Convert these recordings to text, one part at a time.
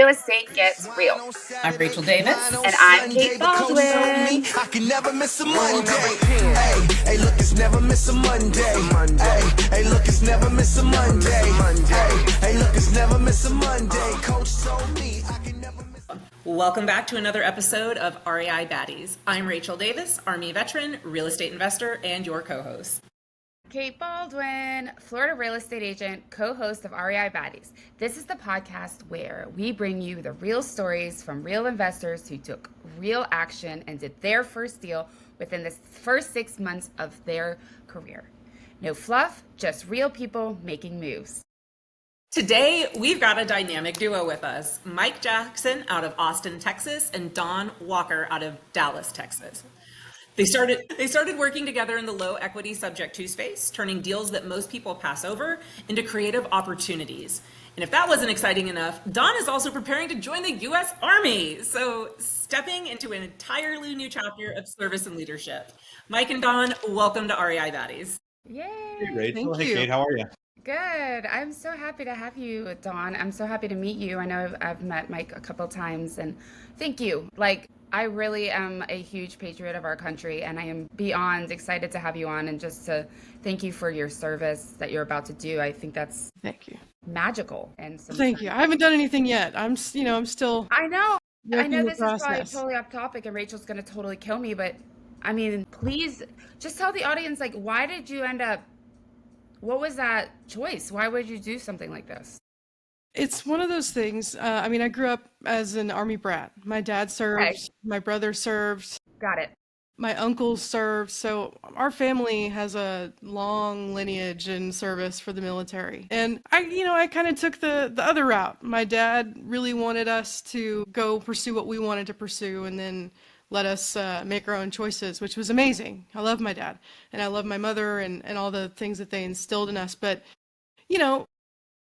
Real estate gets real. I'm Rachel Davis. And I'm Kate Baldwin. I can never miss a Monday. Hey, look, it's never miss a Monday. Hey, look, it's never miss a Monday. Hey, look, it's never miss a Monday. Coach told me I can never miss a Welcome back to another episode of REI Baddies. I'm Rachel Davis, Army veteran, real estate investor, and your co-host. Kate Baldwin, Florida real estate agent, co-host of REI Baddies. This is the podcast where we bring you the real stories from real investors who took real action and did their first deal within the first 6 months of their career. No fluff, just real people making moves. Today, we've got a dynamic duo with us. Mike Jackson out of Austin, Texas, and Don Walker out of Dallas, Texas. They started working together in the low equity SubTo space, turning deals that most people pass over into creative opportunities. And if that wasn't exciting enough, Don is also preparing to join the U.S. Army. So stepping into an entirely new chapter of service and leadership. Mike and Don, welcome to REI Baddies. Yay! Hey, Rachel. Thank Hey, you. Kate. How are you? Good. I'm so happy to have you, Dawn. I'm so happy to meet you. I know I've met Mike a couple times, and thank you. I really am a huge patriot of our country, and I am beyond excited to have you on and just to thank you for your service that you're about to do. I think that's Thank you. magical. And Thank you. I haven't done anything yet. I'm still I know. I working know the this is probably process. totally off topic, and Rachel's going to totally kill me, but I mean, please just tell the audience, why did you end up, what was that choice? Why would you do something like this? It's one of those things. I grew up as an Army brat. My dad served, Okay. my brother served, Got it. my uncles served. So our family has a long lineage in service for the military. And I kind of took the other route. My dad really wanted us to go pursue what we wanted to pursue and then let us make our own choices, which was amazing. I love my dad and I love my mother and all the things that they instilled in us. But,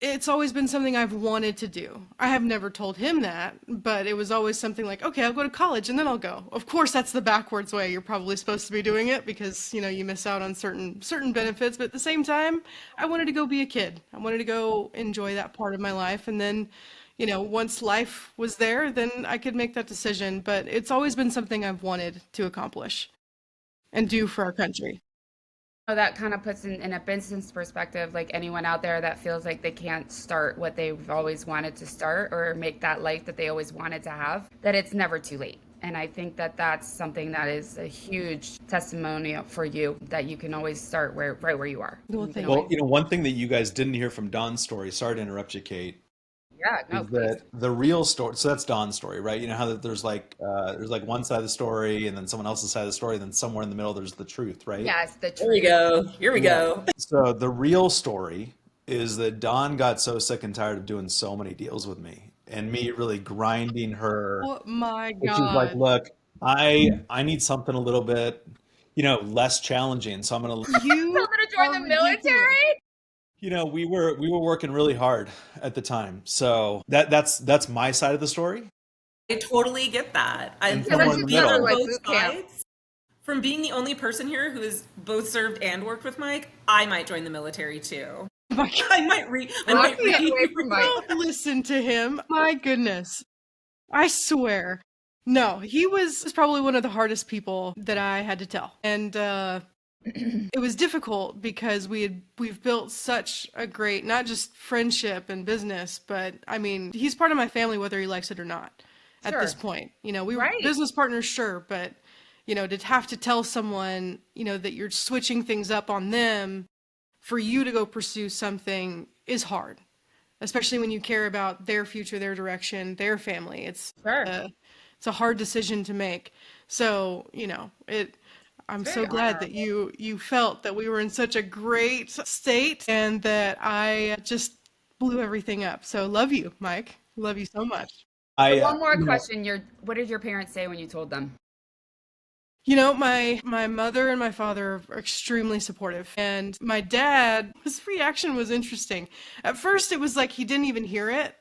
it's always been something I've wanted to do. I have never told him that, but it was always something like, okay, I'll go to college and then I'll go. Of course, that's the backwards way. You're probably supposed to be doing it because, you miss out on certain benefits. But at the same time, I wanted to go be a kid. I wanted to go enjoy that part of my life. And then, once life was there, then I could make that decision. But it's always been something I've wanted to accomplish and do for our country. That kind of puts in a business perspective, like anyone out there that feels like they can't start what they've always wanted to start or make that life that they always wanted to have, that it's never too late. And I think that that's something that is a huge testimonial for you, that you can always start right where you are. Well, You thank can Well, always- one thing that you guys didn't hear from Don's story, sorry to interrupt you, Kate, yeah, no, is please. that the real story, so that's Don's story, right? You know how that there's one side of the story and then someone else's side of the story, and then somewhere in the middle there's the truth, right? Yes, the Here we truth. go. Here we go. So the real story is that Don got so sick and tired of doing so many deals with me and me really grinding her. Oh my And she's like, God. look, I need something a little bit, less challenging. So I'm gonna You Tell them to join are the ridiculous. military? we were working really hard at the time. So that's my side of the story. I totally get that. And From somewhere in the being on middle. Like both boot camp. sides, from being the only person here who has both served and worked with Mike, I might join the military too. Oh my God. I might read. Walk me away from Mike. Don't listen to him. My goodness. I swear. No, he was probably one of the hardest people that I had to tell. And it was difficult because we've built such a great, not just friendship and business, but he's part of my family whether he likes it or not at Sure. this point. We were Right. business partners, sure, but to have to tell someone, that you're switching things up on them for you to go pursue something is hard, especially when you care about their future, their direction, their family. It's a hard decision to make. So, I'm It's so very glad that you felt that we were in such a great state and that I just blew everything up. So love you, Mike. Love you so much. One more question. What did your parents say when you told them? My mother and my father are extremely supportive. And my dad, his reaction was interesting. At first, it was like he didn't even hear it.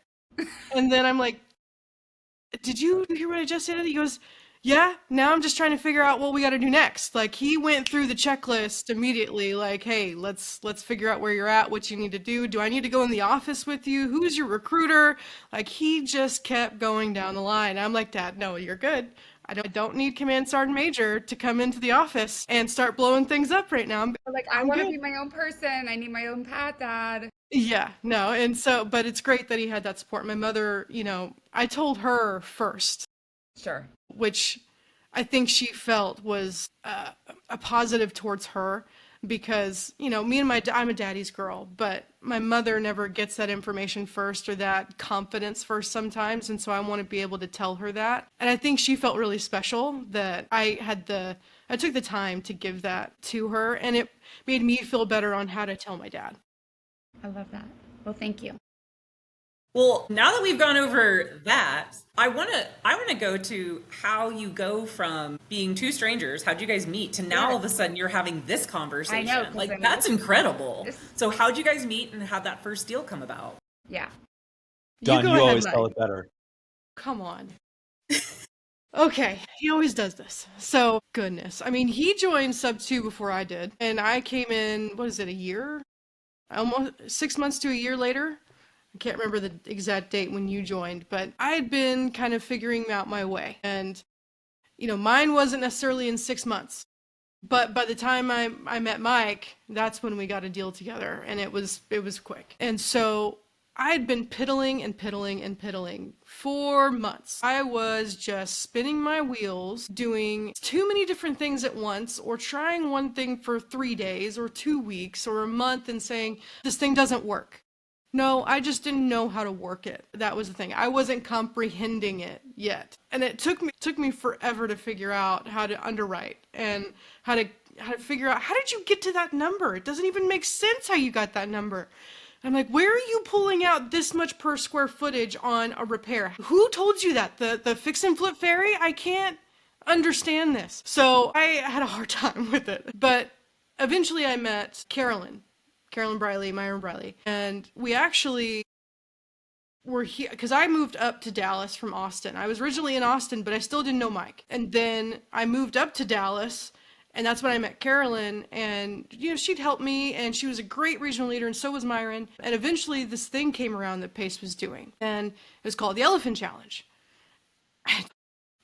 And then I'm like, did you hear what I just said? He goes, Yeah, now I'm just trying to figure out what we got to do next. Like he went through the checklist immediately, like, hey, let's figure out where you're at, what you need to do. Do I need to go in the office with you? Who's your recruiter? Like he just kept going down the line. I'm like, Dad, no, you're good. I don't need Command Sergeant Major to come into the office and start blowing things up right now. Like, I I'm want to good. be my own person. I need my own path, Dad. Yeah, no, and so, but it's great that he had that support. My mother, I told her first, Sure. which I think she felt was a positive towards her because, me and I'm a daddy's girl, but my mother never gets that information first or that confidence first sometimes. And so I want to be able to tell her that. And I think she felt really special that I took the time to give that to her, and it made me feel better on how to tell my dad. I love that. Well, thank you. Well, now that we've gone over that, I want to go to how you go from being two strangers, how'd you guys meet, to now all of a sudden you're having this conversation. I know, 'cause Like that's incredible. This- So how'd you guys meet and how'd that first deal come about? Yeah. Don, go you ahead, always Mike. tell it better. Come on. Okay, he always does this. So, goodness. I mean, he joined SubTo before I did, and I came in, what is it, a year? Almost 6 months to a year later. I can't remember the exact date when you joined, but I had been kind of figuring out my way. And, mine wasn't necessarily in 6 months. But by the time I met Mike, that's when we got a deal together, and it was quick. And so I had been piddling and piddling and piddling for months. I was just spinning my wheels, doing too many different things at once, or trying one thing for 3 days or 2 weeks or a month and saying, this thing doesn't work. No, I just didn't know how to work it. That was the thing. I wasn't comprehending it yet. And it took me forever to figure out how to underwrite and how to figure out, how did you get to that number? It doesn't even make sense how you got that number. I'm like, where are you pulling out this much per square footage on a repair? Who told you that? The fix and flip fairy? I can't understand this. So I had a hard time with it. But eventually I met Carolyn Briley, Myron Briley, and we actually were here because I moved up to Dallas from Austin. I was originally in Austin, but I still didn't know Mike. And then I moved up to Dallas, and that's when I met Carolyn, and she'd help me, and she was a great regional leader, and so was Myron. And eventually this thing came around that Pace was doing, and it was called the Elephant Challenge.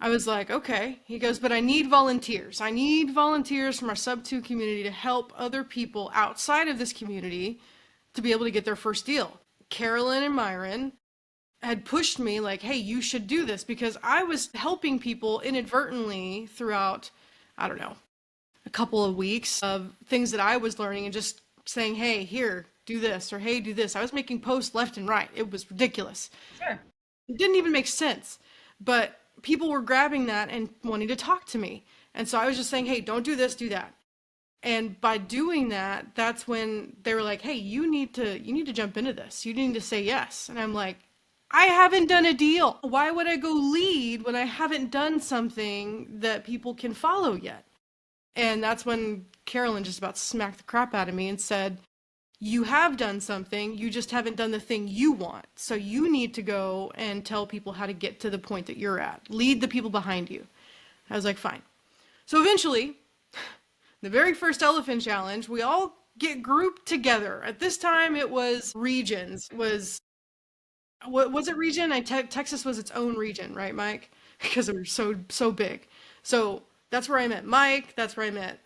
I was like, okay. He goes, but I need volunteers. I need volunteers from our SubTo community to help other people outside of this community to be able to get their first deal. Carolyn and Myron had pushed me like, hey, you should do this, because I was helping people inadvertently throughout, I don't know, a couple of weeks of things that I was learning and just saying, hey, here, do this, or hey, do this. I was making posts left and right. It was ridiculous. Sure. It didn't even make sense. But people were grabbing that and wanting to talk to me. And so I was just saying, hey, don't do this, do that. And by doing that, that's when they were like, hey, you need to jump into this. You need to say yes. And I'm like, I haven't done a deal. Why would I go lead when I haven't done something that people can follow yet? And that's when Carolyn just about smacked the crap out of me and said, you have done something, you just haven't done the thing you want. So you need to go and tell people how to get to the point that you're at. Lead the people behind you. I was like, fine. So eventually, the very first Elephant Challenge, we all get grouped together. At this time, it was regions. Was it region? Texas was its own region, right, Mike? Because it was so big. So that's where I met Mike. That's where I met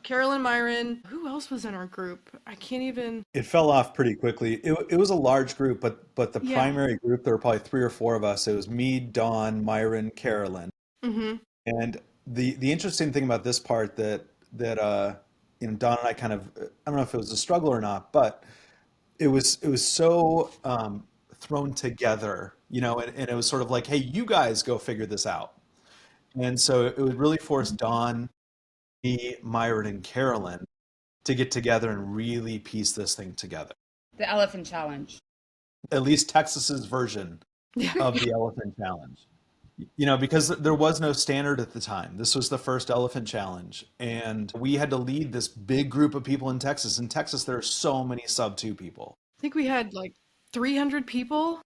Carolyn, Myron. Who else was in our group? I can't even. It fell off pretty quickly. It was a large group, but the Yeah. primary group, there were probably 3 or 4 of us. It was me, Dawn, Myron, Carolyn. Mm-hmm. And the interesting thing about this part that Dawn and I kind of, I don't know if it was a struggle or not, but it was so thrown together, and it was sort of like, hey, you guys go figure this out. And so it would really force Dawn, me, Myron, and Carolyn to get together and really piece this thing together. The Elephant Challenge. At least Texas's version of the Elephant Challenge. Because there was no standard at the time. This was the first Elephant Challenge, and we had to lead this big group of people in Texas. In Texas, there are so many SubTo people. I think we had like 300 people.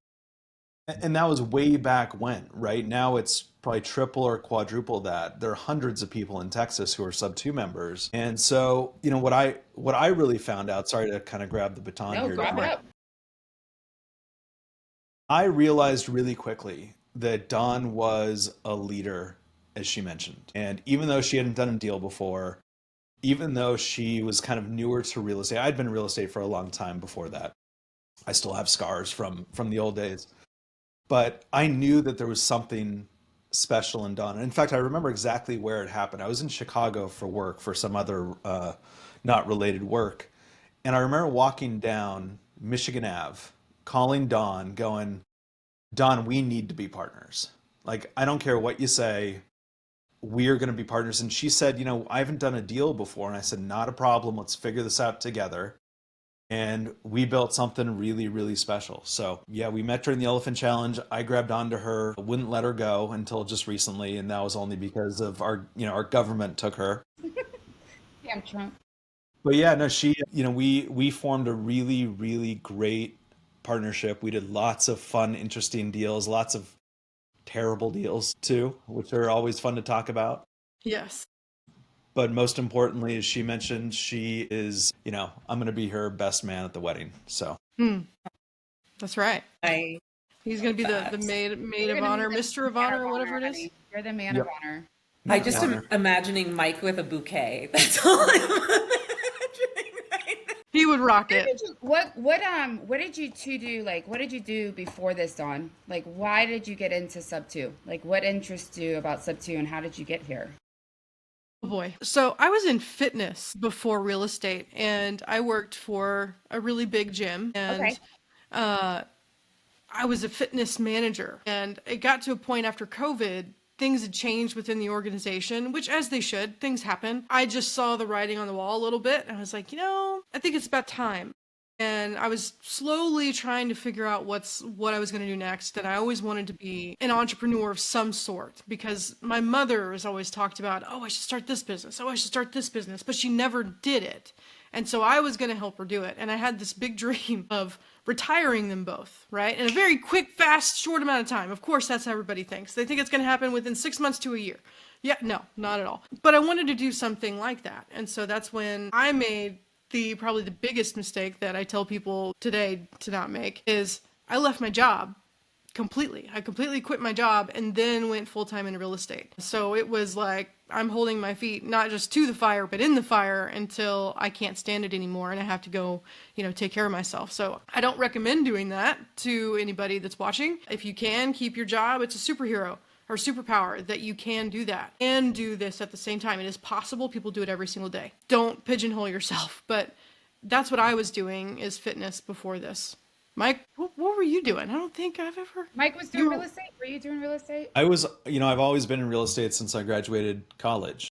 And that was way back when, right? Now it's probably triple or quadruple that. There are hundreds of people in Texas who are SubTo members. And so, what I really found out, sorry to kind of grab the baton No, here, grab it Dawn. up. I realized really quickly that Dawn was a leader, as she mentioned. And even though she hadn't done a deal before, even though she was kind of newer to real estate, I'd been in real estate for a long time before that. I still have scars from the old days. But I knew that there was something special in Dawn. In fact, I remember exactly where it happened. I was in Chicago for work for some other not related work. And I remember walking down Michigan Ave, calling Dawn, going, Dawn, we need to be partners. Like, I don't care what you say, we're going to be partners. And she said, I haven't done a deal before. And I said, not a problem. Let's figure this out together. And we built something really, really special. So yeah, we met during the Elephant Challenge. I grabbed onto her, wouldn't let her go until just recently, and that was only because of our government took her. Damn Trump. But yeah, no, we formed a really, really great partnership. We did lots of fun, interesting deals, lots of terrible deals too, which are always fun to talk about. Yes. But most importantly, as she mentioned, she is, I'm going to be her best man at the wedding. So That's right. He's going to be the maid of honor, Mr. of honor, or whatever it is. Honey. You're the man of honor. I just am imagining Mike with a bouquet. That's all I'm imagining right now. He would rock it. What did you two do? Like, what did you do before this, Dawn? Like, why did you get into SubTo? Like, what interests you about SubTo, and how did you get here? Oh boy. So I was in fitness before real estate, and I worked for a really big gym, and Okay. I was a fitness manager. And it got to a point after COVID, things had changed within the organization, which, as they should, things happen. I just saw the writing on the wall a little bit, and I was like, I think it's about time. And I was slowly trying to figure out what I was going to do next. And I always wanted to be an entrepreneur of some sort, because my mother has always talked about, oh, I should start this business. Oh, I should start this business. But she never did it. And so I was going to help her do it. And I had this big dream of retiring them both, right? In a very quick, fast, short amount of time. Of course, that's how everybody thinks. They think it's going to happen within 6 months to a year. Yeah, no, not at all. But I wanted to do something like that. And so that's when I made probably the biggest mistake that I tell people today to not make, is I left my job completely. I completely quit my job and then went full-time in real estate. So it was like I'm holding my feet not just to the fire, but in the fire until I can't stand it anymore and I have to go, take care of myself. So I don't recommend doing that to anybody that's watching. If you can keep your job, it's a superhero or superpower that you can do that and do this at the same time. It is possible. People do it every single day. Don't pigeonhole yourself. But that's what I was doing, is fitness before this. Mike, what were you doing? I don't think I've ever... Mike was doing real estate? Were you doing real estate? I was, I've always been in real estate since I graduated college.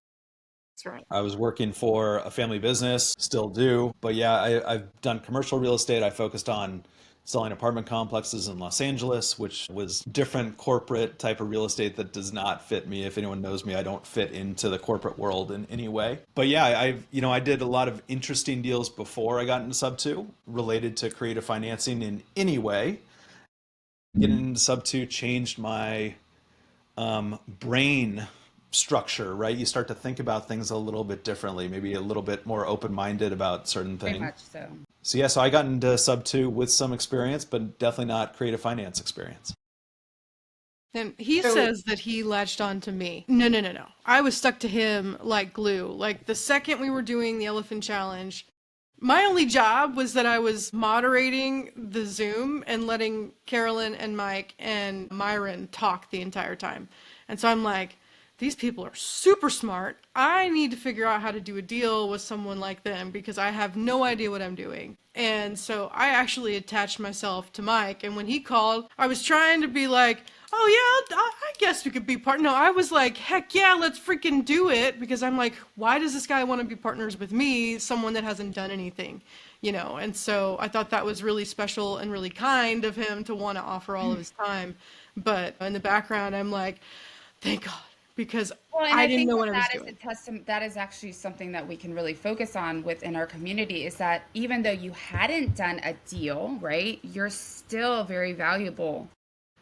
That's right. I was working for a family business, still do. But yeah, I've done commercial real estate. I focused on selling apartment complexes in Los Angeles, which was different corporate type of real estate that does not fit me. If anyone knows me, I don't fit into the corporate world in any way. But yeah, I did a lot of interesting deals before I got into SubTo related to creative financing in any way. Getting into SubTo changed my brain structure, right? You start to think about things a little bit differently, maybe a little bit more open-minded about certain things. Very much so. So I got into SubTo with some experience, but definitely not creative finance experience. And he says that he latched on to me. No. I was stuck to him like glue. Like the second we were doing the Elephant Challenge, my only job was that I was moderating the Zoom and letting Carolyn and Mike and Myron talk the entire time. And so I'm like, these people are super smart. I need to figure out how to do a deal with someone like them because I have no idea what I'm doing. And so I actually attached myself to Mike. And when he called, I was trying to be like, oh yeah, I guess we could be partners. No, I was like, heck yeah, let's freaking do it. Because I'm like, why does this guy want to be partners with me, someone that hasn't done anything? And so I thought that was really special and really kind of him to want to offer all of his time. But in the background, I'm like, thank God. Because I didn't know what I was doing. That is actually something that we can really focus on within our community, is that even though you hadn't done a deal, right, you're still very valuable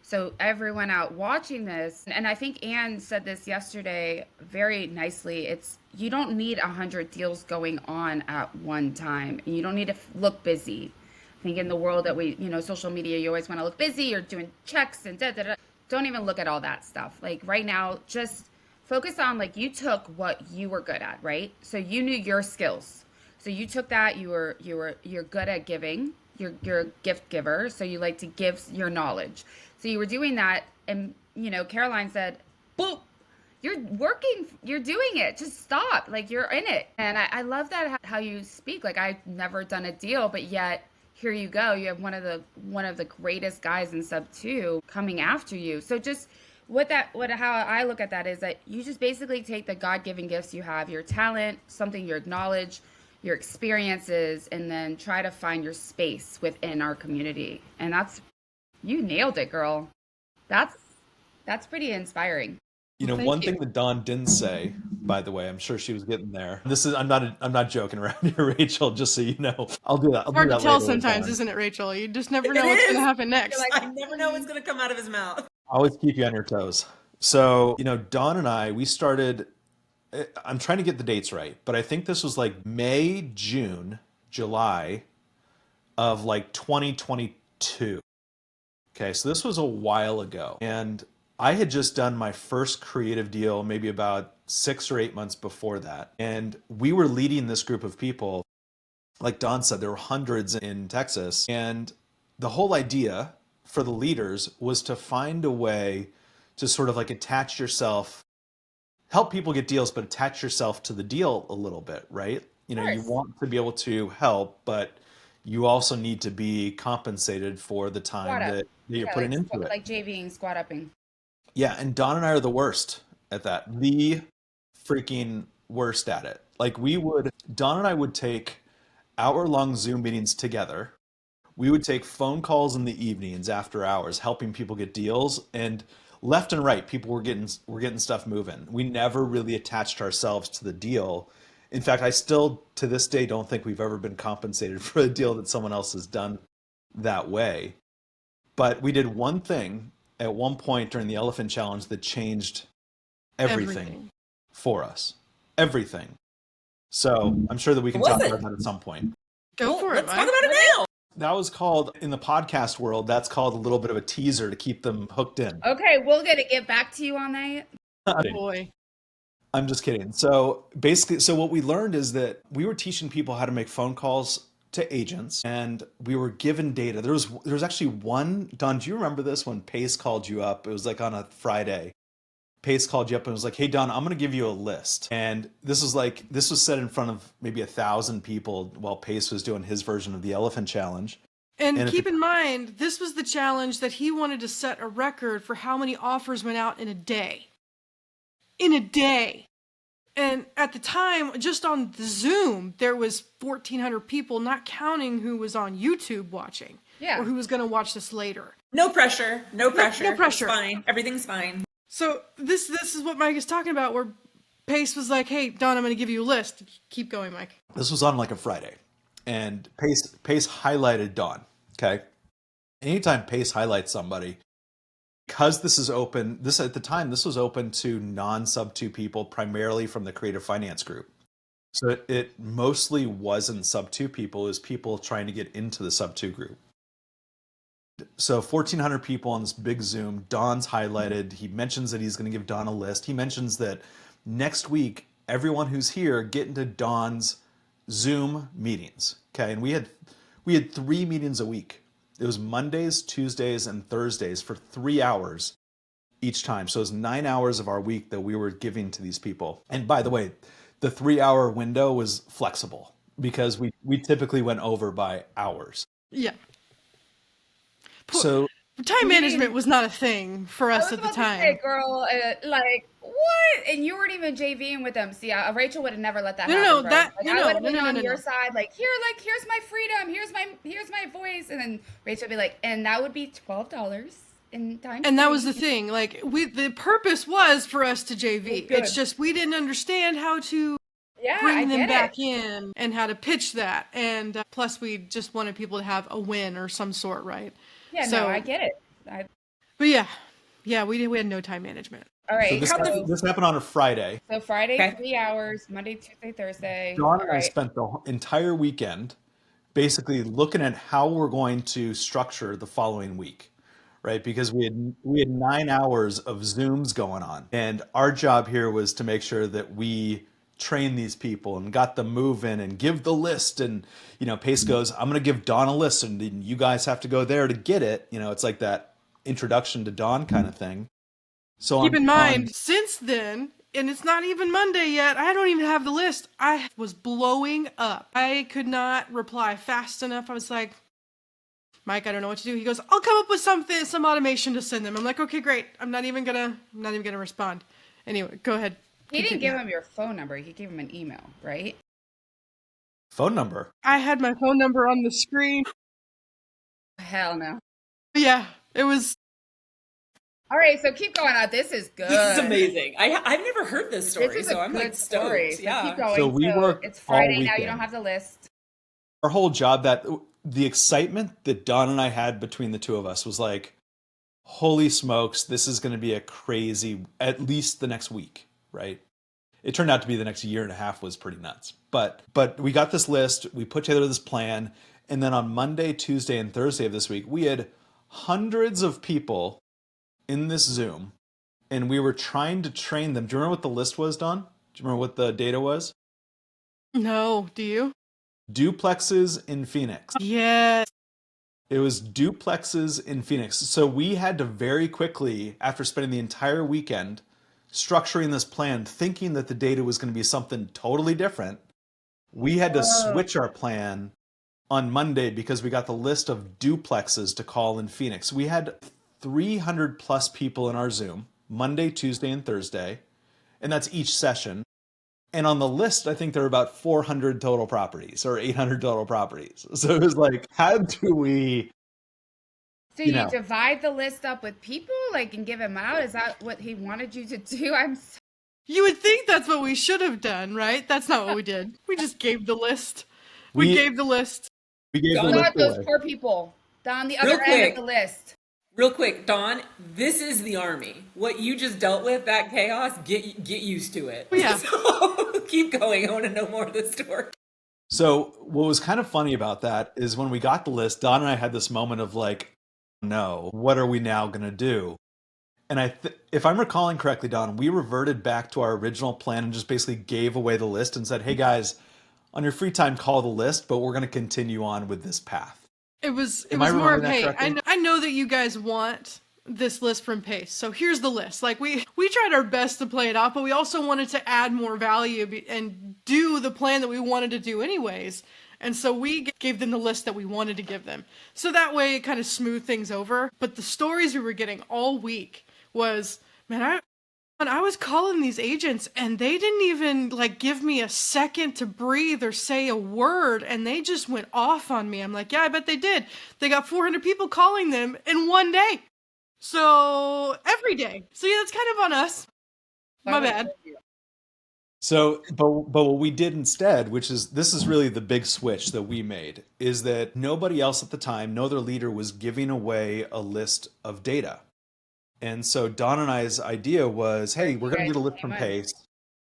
So everyone out watching this, and I think Anne said this yesterday very nicely, it's you don't need 100 deals going on at one time. And you don't need to look busy. I think in the world that we, social media, you always want to look busy. You're doing checks and da da da. Don't even look at all that stuff. Like right now, just focus on like you took what you were good at, right? So you knew your skills. So you took that. You're good at giving. You're a gift giver. So you like to give your knowledge. So you were doing that, and Caroline said, "Boop, you're working, you're doing it. Just stop. Like you're in it." And I love that how you speak. Like I've never done a deal, but yet here you go. You have one of the greatest guys in SubTo coming after you. So just how I look at that is that you just basically take the God-given gifts you have, your talent, something you acknowledge, your experiences, and then try to find your space within our community. And you nailed it, girl. That's pretty inspiring. One thing that Dawn didn't say, by the way, I'm sure she was getting there. I'm not joking around here, Rachel, just so you know. I'll do that. I'll Hard do to that tell later with sometimes, Dawn. isn't it, Rachel? You just never know what's going to happen next. I never know what's going to come out of his mouth. Always keep you on your toes. So, Dawn and I, we started, I'm trying to get the dates right, but I think this was like May, June, July of like 2022. Okay, so this was a while ago. And I had just done my first creative deal maybe about 6 or 8 months before that. And we were leading this group of people. Like Dawn said, there were hundreds in Texas. And the whole idea for the leaders was to find a way to sort of like attach yourself, help people get deals, but attach yourself to the deal a little bit, right? You want to be able to help, but you also need to be compensated for the time that you're putting into it. Like JVing, squat upping. Yeah, and Dawn and I are the worst at that. The freaking worst at it. Like Dawn and I would take hour-long Zoom meetings together. We would take phone calls in the evenings after hours, helping people get deals, and left and right, people were getting stuff moving. We never really attached ourselves to the deal. In fact, I still, to this day, don't think we've ever been compensated for a deal that someone else has done that way. But we did one thing at one point during the Elephant Challenge that changed everything for us. Everything. So I'm sure that we can talk about that at some point. Go for it, Let's talk about it now. That was called, in the podcast world, that's called a little bit of a teaser to keep them hooked in. Okay, we'll get back to you on that. Oh boy. I'm just kidding. So basically, what we learned is that we were teaching people how to make phone calls to agents, and we were given data. There was actually one, Don, do you remember this when Pace called you up? It was like on a Friday. Pace called you up and was like, "Hey Don, I'm going to give you a list." And this was said in front of maybe 1,000 people while Pace was doing his version of the Elephant Challenge. And keep in mind, this was the challenge that he wanted to set a record for how many offers went out in a day. In a day. And at the time, just on the Zoom, there was 1,400 people, not counting who was on YouTube watching. Yeah. Or who was going to watch this later. No pressure. No pressure. No pressure. It's fine. Everything's fine. So this is what Mike is talking about, where Pace was like, "Hey, Don, I'm going to give you a list." Keep going, Mike. This was on like a Friday, and Pace highlighted Dawn. Okay, anytime Pace highlights somebody, because this is open. At the time, this was open to non-SubTo people, primarily from the creative finance group. So it mostly wasn't SubTo people; it was people trying to get into the SubTo group. So 1,400 people on this big Zoom. Don's highlighted. He mentions that he's going to give Don a list. He mentions that next week, everyone who's here get into Don's Zoom meetings. Okay, and we had 3 meetings a week. It was Mondays, Tuesdays, and Thursdays for 3 hours each time. So it was 9 hours of our week that we were giving to these people. And by the way, the 3-hour window was flexible because we typically went over by hours. Yeah. So time management was not a thing for us at the time. Say, girl, like what? And you weren't even JVing with them. See, Rachel would have never let that happen. No, bro. that like, no, I would have been on your no. side. Like here's my freedom. Here's my voice. And then Rachel would be like, and that would be $12 in time. And that was the thing. Like the purpose was for us to JV. It's just we didn't understand how to bring them back in and how to pitch that. And plus, we just wanted people to have a win or some sort, right? Yeah, so, no, I get it. But yeah, we had no time management. All So right. this happened on a Friday. So Friday, Okay. 3 hours, Monday, Tuesday, Thursday. Dawn All and I right. spent the entire weekend basically looking at how we're going to structure the following week, right? Because we had 9 hours of Zooms going on, and our job here was to make sure that we train these people and got them moving and give the list. And Pace goes, "I'm going to give Dawn a list, and then you guys have to go there to get it." It's like that introduction to Dawn kind of thing. So Keep in mind, since then, and it's not even Monday yet, I don't even have the list. I was blowing up. I could not reply fast enough. I was like, Mike, I don't know what to do. He goes, I'll come up with some automation to send them. I'm like, okay, great. I'm not even gonna respond. Anyway, go ahead. He didn't give him your phone number. He gave him an email, right? phone number. I had my phone number on the screen. Hell no. Yeah, it was. All right, so keep going on. This is good. This is amazing. I've never heard this story, This is so a I'm good like story. stoked. So Yeah. keep going. So we worked it's Friday all now. You weekend. don't have the list. Our whole job, that the excitement that Don and I had between the two of us was like, holy smokes, this is going to be a crazy, at least the next week, right? It turned out to be the next year and a half was pretty nuts. But we got this list, we put together this plan, and then on Monday, Tuesday, and Thursday of this week, we had hundreds of people in this Zoom, and we were trying to train them. Do you remember what the list was, Don? Do you remember what the data was? No, do you? Duplexes in Phoenix. Yes. It was duplexes in Phoenix. So we had to very quickly, after spending the entire weekend structuring this plan, thinking that the data was going to be something totally different, we had to switch our plan on Monday because we got the list of duplexes to call in Phoenix. We had 300 plus people in our Zoom, Monday, Tuesday, and Thursday, and that's each session. And on the list, I think there were about 400 total properties or 800 total properties. So it was like, how do we... So you divide the list up with people, and give them out? Is that what he wanted you to do? You would think that's what we should have done, right? That's not what we did. We just gave the list. We gave the list. We gave the Don't list let those away. poor people down the Real other end quick. of the list. Real quick, Dawn, this is the army. What you just dealt with, that chaos, get used to it. Yeah. So keep going. I want to know more of this story. So what was kind of funny about that is when we got the list, Don and I had this moment of like, no, what are we now going to do? And if I'm recalling correctly, Don, we reverted back to our original plan and just basically gave away the list and said, hey guys, on your free time, call the list, but we're going to continue on with this path. It was Am I more remembering of, that hey, correctly? I know that you guys want this list from Pace, so here's the list. We tried our best to play it out, but we also wanted to add more value and do the plan that we wanted to do anyways. And so we gave them the list that we wanted to give them. So that way it kind of smoothed things over. But the stories we were getting all week was, man, I was calling these agents and they didn't even give me a second to breathe or say a word, and they just went off on me. I'm like, yeah, I bet they did. They got 400 people calling them in one day. So every day. So yeah, that's kind of on us. My bad. So, but what we did instead, this is really the big switch that we made, is that nobody else at the time, no other leader was giving away a list of data. And so Don and I's idea was, hey, we're going to get a list from Pace.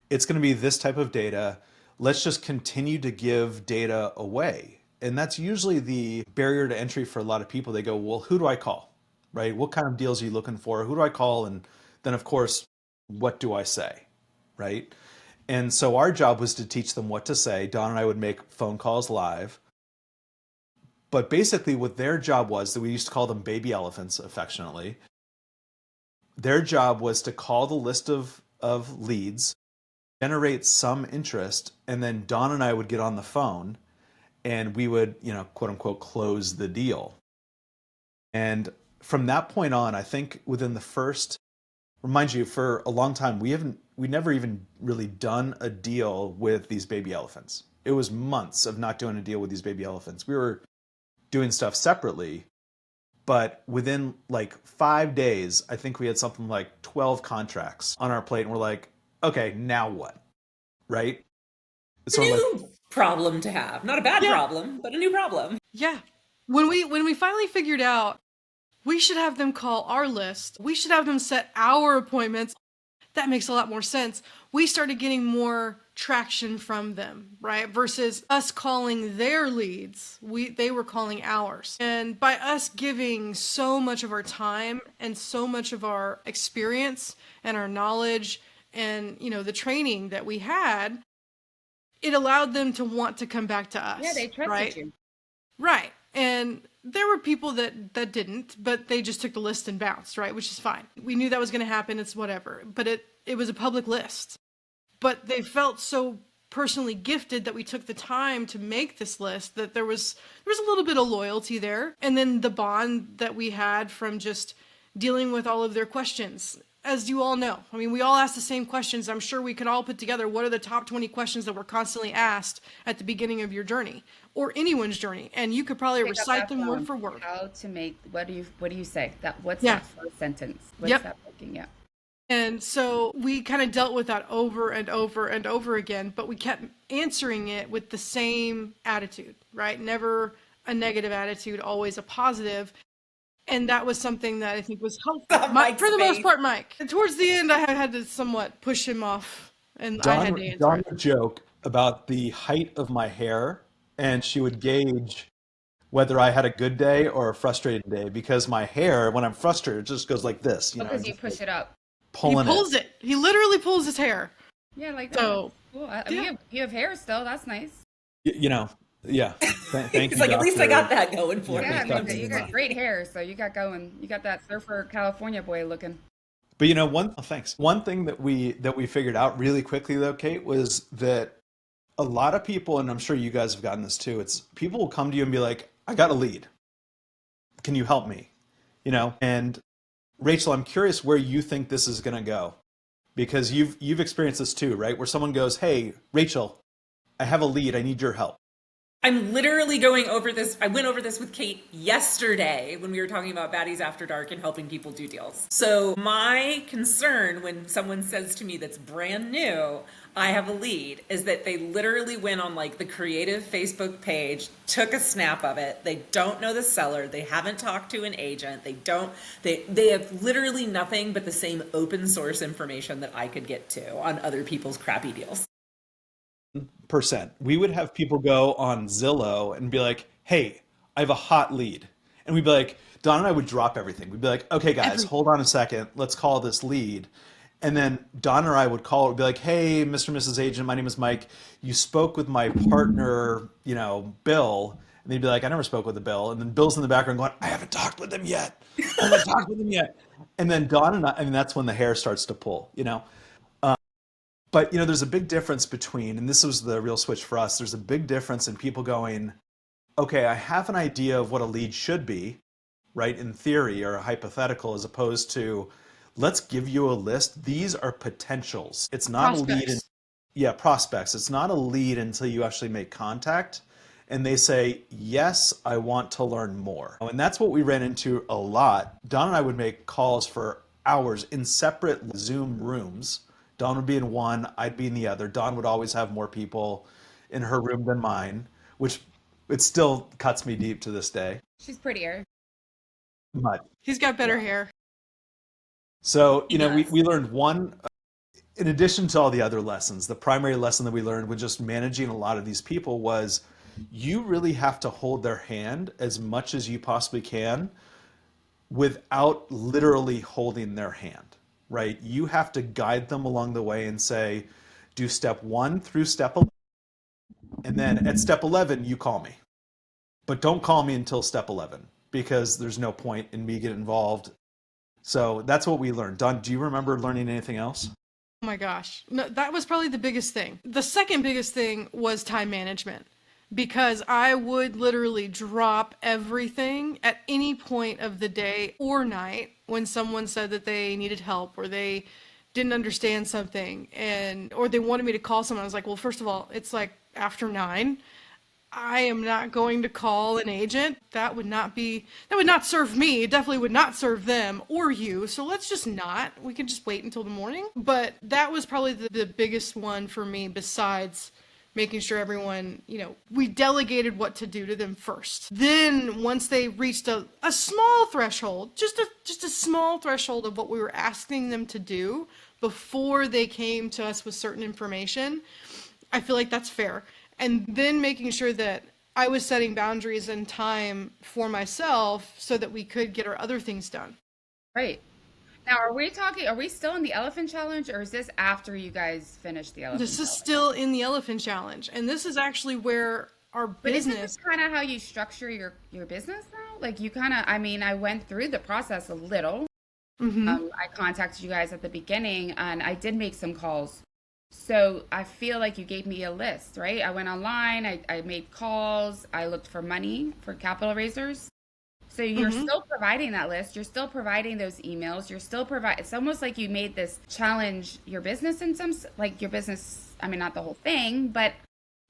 It's going to be this type of data. Let's just continue to give data away. And that's usually the barrier to entry for a lot of people. They go, well, who do I call, right? What kind of deals are you looking for? Who do I call? And then, of course, what do I say, right? And so our job was to teach them what to say. Don and I would make phone calls live. But basically what their job was, that we used to call them baby elephants affectionately, their job was to call the list of leads, generate some interest, and then Don and I would get on the phone and we would, quote unquote, close the deal. And from that point on, I think within the first, remind you, for a long time, we never even really done a deal with these baby elephants. It was months of not doing a deal with these baby elephants. We were doing stuff separately, but within 5 days, I think we had something like 12 contracts on our plate, and we're like, okay, now what? Right? A new problem to have. Not a bad problem, but a new problem. Yeah. When we finally figured out We should have them call our list. We should have them set our appointments. That makes a lot more sense. We started getting more traction from them, right? Versus us calling their leads. They were calling ours. And by us giving so much of our time and so much of our experience and our knowledge and, the training that we had, it allowed them to want to come back to us. Yeah, they trusted right? you. Right. And there were people that didn't, but they just took the list and bounced, right? Which is fine. We knew that was going to happen. It's whatever. But it was a public list. But they felt so personally gifted that we took the time to make this list that there was a little bit of loyalty there. And then the bond that we had from just dealing with all of their questions. As you all know, I mean, we all ask the same questions. I'm sure we could all put together what are the top 20 questions that were constantly asked at the beginning of your journey or anyone's journey. And you could probably recite them word for word. How to make, what do you say? What's Yeah. that first sentence? What's Yep. that looking at? And so we kind of dealt with that over and over and over again, but we kept answering it with the same attitude, right? Never a negative attitude, always a positive. And that was something that I think was helpful. For the most part, Mike. And towards the end, I had to somewhat push him off, and I had to answer Dawn it. would joke about the height of my hair, and she would gauge whether I had a good day or a frustrated day, because my hair, when I'm frustrated, just goes like this. Because you push it up. He Pulling pulls it. He literally pulls his hair. Yeah, like So, cool. I mean, you have hair still. That's nice. Yeah. Thank He's you. like, at least I got Doctor. that going for Yeah, me. I mean, you got great hair, so you got going. You got that surfer California boy looking. But thanks. One thing that we figured out really quickly though, Kate, was that a lot of people, and I'm sure you guys have gotten this too, it's people will come to you and be like, I got a lead. Can you help me? And Rachel, I'm curious where you think this is going to go, because you've experienced this too, right? Where someone goes, hey, Rachel, I have a lead. I need your help. I'm literally going over this. I went over this with Kate yesterday when we were talking about Baddies After Dark and helping people do deals. So my concern when someone says to me that's brand new, I have a lead, is that they literally went on like the creative Facebook page, took a snap of it. They don't know the seller. They haven't talked to an agent. They have literally nothing but the same open source information that I could get to on other people's crappy deals. %. We would have people go on Zillow and be like, hey, I have a hot lead. And we'd be like, Don and I would drop everything. We'd be like, okay, guys, hold on a second. Let's call this lead. And then Don or I would call, would be like, hey, Mr. and Mrs. Agent, my name is Mike. You spoke with my partner, Bill. And they'd be like, I never spoke with the Bill. And then Bill's in the background going, I haven't talked with him yet. I haven't talked with him yet. And then Don and I mean, that's when the hair starts to pull, But, there's a big difference between, and this was the real switch for us, there's a big difference in people going, okay, I have an idea of what a lead should be, right, in theory or a hypothetical, as opposed to, let's give you a list. These are potentials. It's not Prospects. a lead. Prospects. It's not a lead until you actually make contact and they say, yes, I want to learn more. And that's what we ran into a lot. Don and I would make calls for hours in separate Zoom rooms. Dawn would be in one, I'd be in the other. Dawn would always have more people in her room than mine, which it still cuts me deep to this day. She's prettier. But He's got better hair. so, we learned one, in addition to all the other lessons, the primary lesson that we learned with just managing a lot of these people was you really have to hold their hand as much as you possibly can without literally holding their hand. Right? You have to guide them along the way and say, do step 1 through step 11. And then at step 11, you call me. But don't call me until step 11, because there's no point in me getting involved. So that's what we learned. Don, do you remember learning anything else? Oh my gosh. No, that was probably the biggest thing. The second biggest thing was time management, because I would literally drop everything at any point of the day or night when someone said that they needed help or they didn't understand something or they wanted me to call someone. I was like, well, first of all, it's like after 9. I am not going to call an agent. That would not serve me. It definitely would not serve them or you. So let's just not. We can just wait until the morning. But that was probably the biggest one for me, besides making sure everyone, we delegated what to do to them first. Then once they reached a small threshold, just a small threshold of what we were asking them to do before they came to us with certain information, I feel like that's fair. And then making sure that I was setting boundaries and time for myself so that we could get our other things done. Right. Now, are we still in the elephant challenge, or is this after you guys finished the elephant This is challenge? still in the elephant challenge. And this is actually where our But isn't business. this kind of how you structure your business now? Like you kind of, I mean, I went through the process a little. I contacted you guys at the beginning and I did make some calls. So I feel like you gave me a list, right? I went online, I made calls, I looked for money for capital raisers. So you're still providing that list. You're still providing those emails. You're still it's almost like you made this challenge your business in like your business, I mean, not the whole thing, but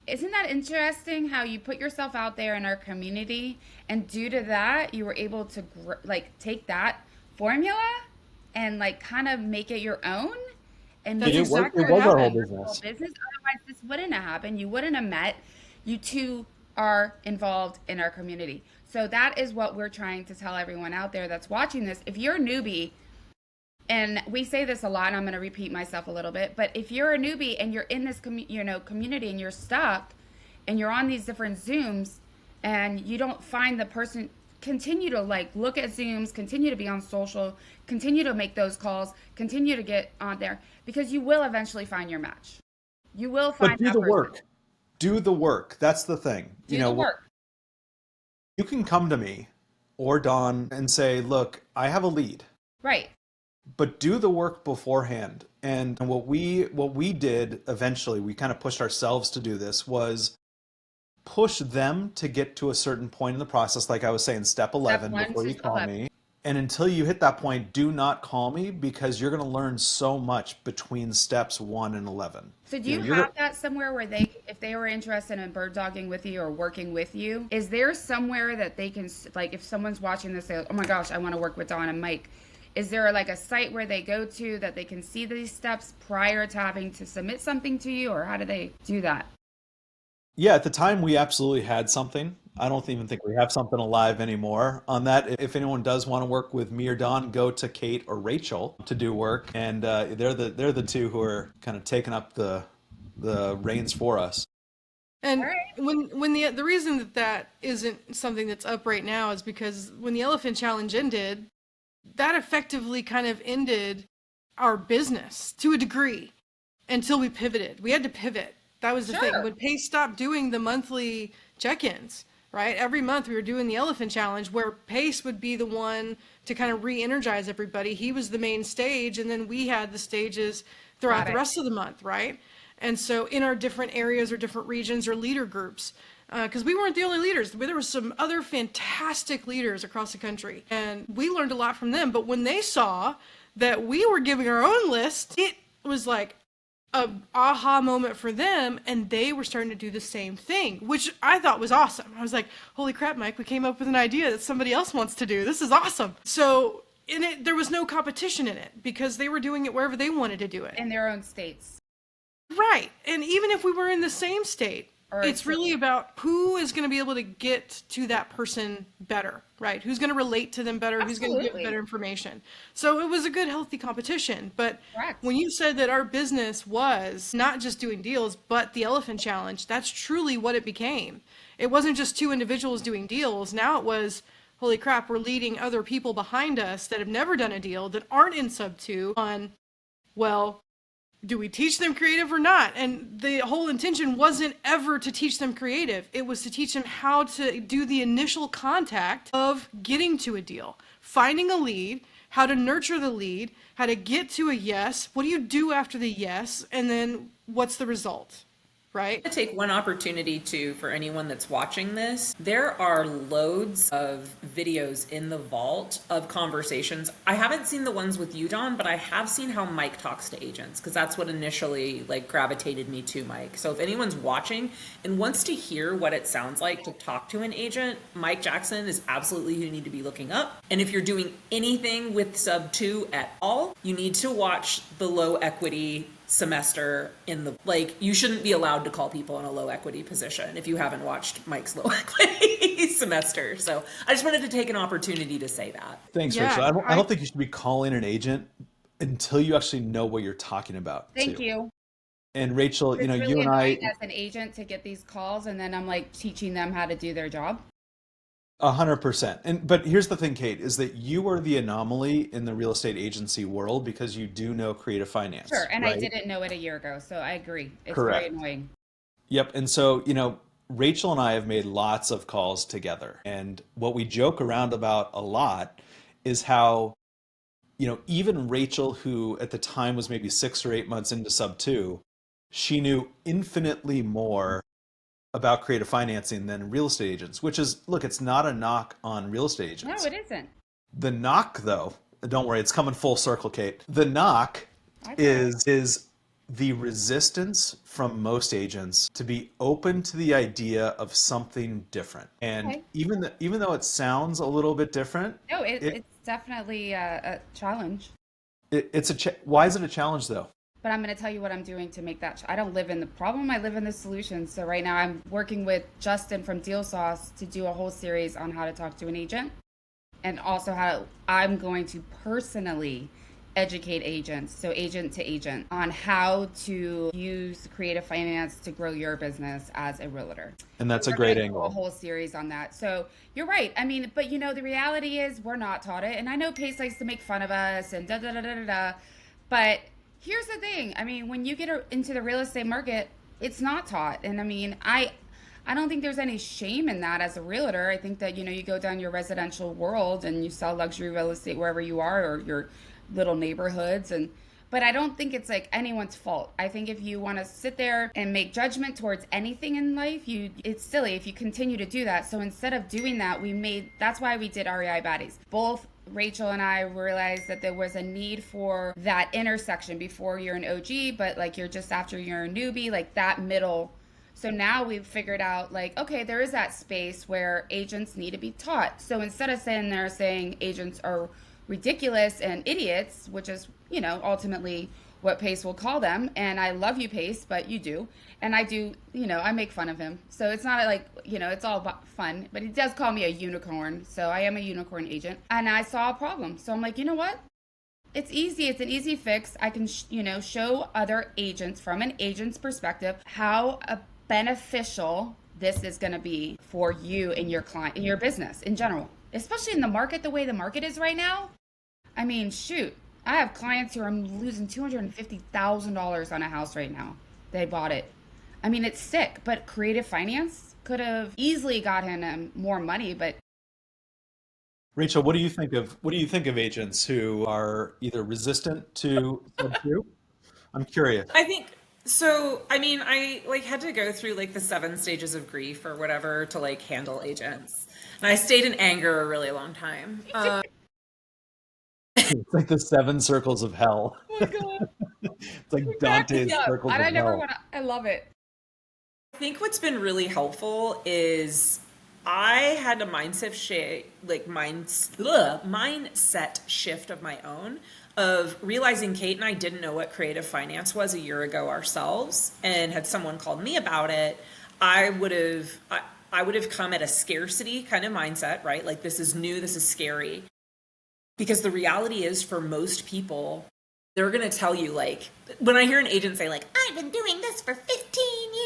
isn't that interesting how you put yourself out there in our community and due to that, you were able to like take that formula and like kind of make it your own? And That's exactly it was what our whole happened. business. Otherwise, this wouldn't have happened. You wouldn't have met. You two are involved in our community. So that is what we're trying to tell everyone out there that's watching this. If you're a newbie, and we say this a lot, and I'm going to repeat myself a little bit, but if you're a newbie and you're in this community and you're stuck and you're on these different Zooms and you don't find the person, continue to like look at Zooms, continue to be on social, continue to make those calls, continue to get on there because you will eventually find your match. You will find But do that the person. work. Do the work. That's the thing. Do the work. You can come to me or Dawn and say, look, I have a lead. Right. But do the work beforehand. And what we did eventually, we kind of pushed ourselves to do this, was push them to get to a certain point in the process. Like I was saying, step 11 1 before to you call 11. me. And until you hit that point, do not call me because you're going to learn so much between steps 1 and 11. So do you have that somewhere where if they were interested in bird dogging with you or working with you, is there somewhere that they can, like if someone's watching this, say, oh my gosh, I want to work with Dawn and Mike. Is there like a site where they go to that they can see these steps prior to having to submit something to you, or how do they do that? Yeah, at the time we absolutely had something. I don't even think we have something alive anymore on that. If anyone does want to work with me or Dawn, go to Kate or Rachel to do work, and they're the two who are kind of taking up the reins for us. And when the reason that isn't something that's up right now is because when the Elephant Challenge ended, that effectively kind of ended our business to a degree until we pivoted. We had to pivot. That was the thing. When Pace stopped doing the monthly check-ins, right? Every month we were doing the Elephant Challenge where Pace would be the one to kind of re-energize everybody. He was the main stage, and then we had the stages throughout the rest of the month, right? And so in our different areas or different regions or leader groups, because we weren't the only leaders. There were some other fantastic leaders across the country, and we learned a lot from them. But when they saw that we were giving our own list, it was like a aha moment for them, and they were starting to do the same thing, which I thought was awesome. I was like, holy crap, Mike, we came up with an idea that somebody else wants to do. This is awesome. So in it, there was no competition in it because they were doing it wherever they wanted to do it. In their own states. Right. And even if we were in the same state, it's really about who is going to be able to get to that person better, right? Who's going to relate to them better? Who's going to give better information? So it was a good, healthy competition. But when you said that our business was not just doing deals, but the Elephant Challenge, that's truly what it became. It wasn't just two individuals doing deals. Now it was, holy crap, we're leading other people behind us that have never done a deal, that aren't in SubTo on, well, do we teach them creative or not? And the whole intention wasn't ever to teach them creative. It was to teach them how to do the initial contact of getting to a deal, finding a lead, how to nurture the lead, how to get to a yes. What do you do after the yes? And then what's the result? Right? I'm gonna take one opportunity for anyone that's watching this. There are loads of videos in the vault of conversations. I haven't seen the ones with you, Dawn, but I have seen how Mike talks to agents because that's what initially like gravitated me to Mike. So if anyone's watching and wants to hear what it sounds like to talk to an agent, Mike Jackson is absolutely who you need to be looking up. And if you're doing anything with SubTo at all, you need to watch the low equity semester in the, like, you shouldn't be allowed to call people in a low equity position if you haven't watched Mike's low equity semester. So I just wanted to take an opportunity to say that. Thanks, Yeah, Rachel. I don't think you should be calling an agent until you actually know what you're talking about, Thank too. you. And Rachel, It's you really and annoying I, as an agent to get these calls, and then I'm like teaching them how to do their job. 100%. But here's the thing, Kate, is that you are the anomaly in the real estate agency world because you do know creative Sure, finance, and I right? didn't know it a year ago, so I agree. It's very Correct. annoying. Yep. And so, Rachel and I have made lots of calls together. And what we joke around about a lot is how, even Rachel, who at the time was maybe 6 or 8 months into SubTo, she knew infinitely more about creative financing than real estate agents, which is, look, it's not a knock on real estate No, agents. it isn't. The knock, though, don't worry, it's coming full circle, Kate. The knock I got it. is the resistance from most agents to be open to the idea of something different. And Okay. even though it sounds a little bit different, No, it, it's definitely a challenge. it's why is it a challenge though? But I'm going to tell you what I'm doing to make that. I don't live in the problem. I live in the solution. So right now I'm working with Justin from Deal Sauce to do a whole series on how to talk to an agent, and also how I'm going to personally educate agents, so agent to agent, on how to use creative finance to grow your business as a realtor. And that's a We're great gonna do a angle. whole series on that. So you're right. I mean, but the reality is we're not taught it. And I know Pace likes to make fun of us and da da da da da da. But here's the thing. I mean, when you get into the real estate market, it's not taught. And I mean, I don't think there's any shame in that as a realtor. I think that, you go down your residential world and you sell luxury real estate wherever you are, or your little neighborhoods, but I don't think it's like anyone's fault. I think if you want to sit there and make judgment towards anything in life, it's silly if you continue to do that. So instead of doing that, that's why we did REI Baddies. Both Rachel and I realized that there was a need for that intersection before you're an OG, but like you're just after you're a newbie, like that middle. So now we've figured out, like, okay, there is that space where agents need to be taught. So instead of sitting there saying agents are ridiculous and idiots, which is, ultimately what Pace will call them. And I love you, Pace, but you do. And I do, I make fun of him. So it's not like, it's all about fun, but he does call me a unicorn. So I am a unicorn agent. And I saw a problem. So I'm like, you know what? It's easy. It's an easy fix. I can, show other agents from an agent's perspective how beneficial this is going to be for you and your client, in your business in general, especially in the market, the way the market is right now. I mean, shoot, I have clients who are losing $250,000 on a house right now. They bought it. I mean, it's sick, but creative finance could have easily gotten him more money, but Rachel, what do you think of agents who are either resistant to SubTo? I'm curious. I think so. I mean, I had to go through the 7 stages of grief or whatever to handle agents. And I stayed in anger a really long time. It's like the 7 circles of hell. oh my God, It's like it cracked me Dante's up. circles And of I never hell. want to, I love it. I think what's been really helpful is I had a mindset shift of my own, of realizing Kate and I didn't know what creative finance was a year ago ourselves, and had someone called me about it, I would have come at a scarcity kind of mindset, right? Like, this is new, this is scary. Because the reality is, for most people, they're going to tell you, when I hear an agent say, I've been doing this for 15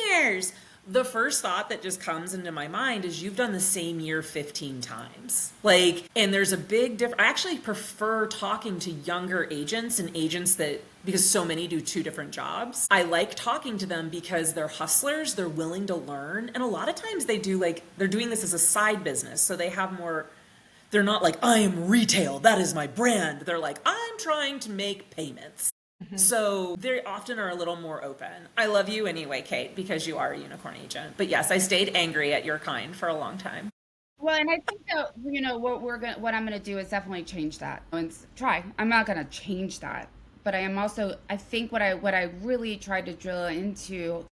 years, the first thought that just comes into my mind is you've done the same year 15 times. And there's a big difference. I actually prefer talking to younger agents and agents because so many do 2 different jobs. I like talking to them because they're hustlers, they're willing to learn. And a lot of times they're doing this as a side business. So they have more. They're not like, I am retail, that is my brand. They're like, I'm trying to make payments. Mm-hmm. So they often are a little more open. I love you anyway, Kate, because you are a unicorn agent. But yes, I stayed angry at your kind for a long time. Well, and I think that, what I'm going to do is definitely change that and try. I'm not going to change that, but I think what I really tried to drill into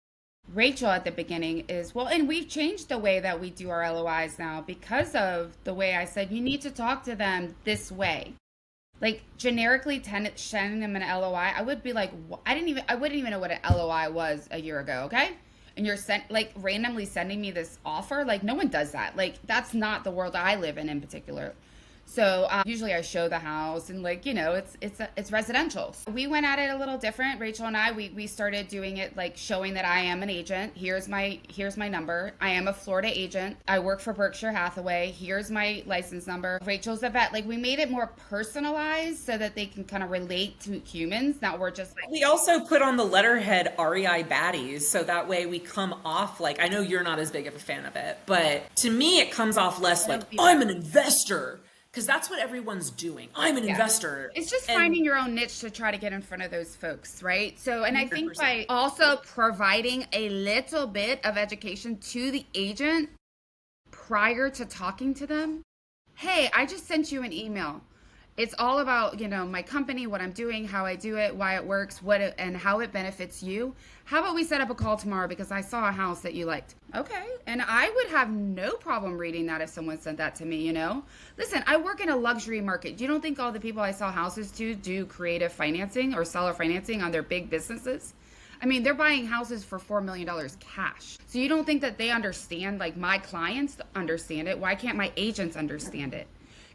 Rachel at the beginning is, and we've changed the way that we do our LOIs now because of the way I said, you need to talk to them this way. Like generically sending them an LOI, I would be like, I wouldn't even know what an LOI was a year ago. Okay. And you're randomly sending me this offer. Like no one does that. Like that's not the world I live in particular. So usually I show the house and like, it's residential. We went at it a little different. Rachel and I, we started doing it like showing that I am an agent. Here's my number. I am a Florida agent. I work for Berkshire Hathaway. Here's my license number. Rachel's a vet. Like we made it more personalized so that they can kind of relate to humans. Not we're just like. We also put on the letterhead REI Baddies, so that way we come off like, I know you're not as big of a fan of it, but to me it comes off less like, I'm an investor. Because that's what everyone's doing. I'm an investor. It's just finding your own niche to try to get in front of those folks, right? So, and 100%. I think by also providing a little bit of education to the agent prior to talking to them. Hey, I just sent you an email. It's all about, my company, what I'm doing, how I do it, why it works, and how it benefits you. How about we set up a call tomorrow because I saw a house that you liked. Okay. And I would have no problem reading that if someone sent that to me, Listen, I work in a luxury market. You don't think all the people I sell houses to do creative financing or seller financing on their big businesses? I mean, they're buying houses for $4 million cash. So you don't think that they understand, like my clients understand it? Why can't my agents understand it?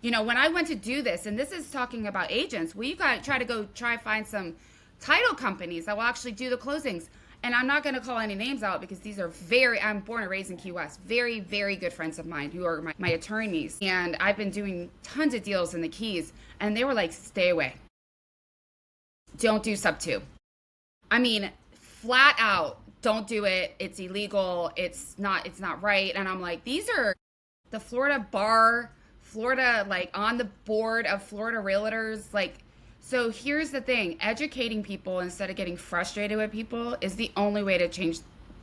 When I went to do this, and this is talking about agents, well, you got to try find some title companies that will actually do the closings. And I'm not going to call any names out because these are I'm born and raised in Key West, very, very good friends of mine who are my attorneys. And I've been doing tons of deals in the Keys, and they were like, stay away. Don't do SubTo. I mean, flat out, don't do it. It's illegal. It's not right. And I'm like, these are the Florida bar, like on the board of Florida realtors. Like, so here's the thing, educating people instead of getting frustrated with people is the only way to change